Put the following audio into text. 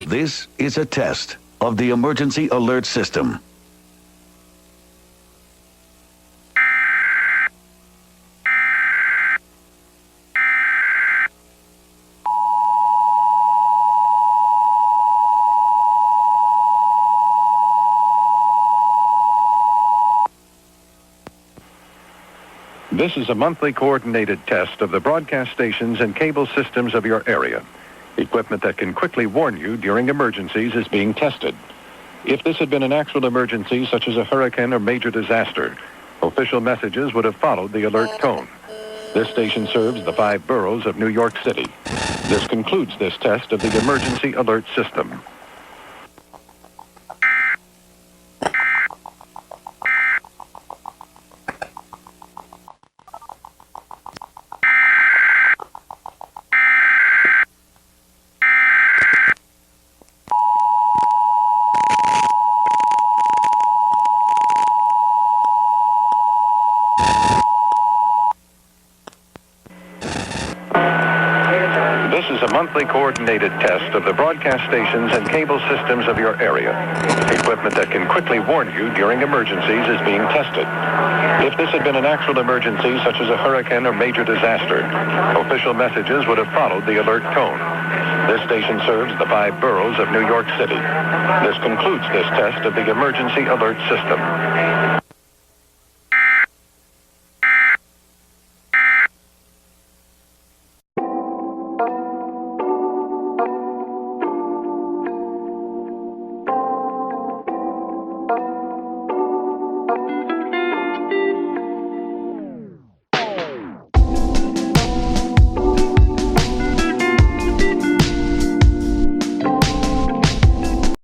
This is a test of the emergency alert system. This is a monthly coordinated test of the broadcast stations and cable systems of your area. Equipment that can quickly warn you during emergencies is being tested. If this had been an actual emergency, such as a hurricane or major disaster, official messages would have followed the alert tone. This station serves the 5 boroughs of New York City. This concludes this test of the emergency alert system. This is a monthly coordinated test of the broadcast stations and cable systems of your area. Equipment that can quickly warn you during emergencies is being tested. If this had been an actual emergency, such as a hurricane or major disaster, official messages would have followed the alert tone. This station serves the 5 boroughs of New York City. This concludes this test of the emergency alert system.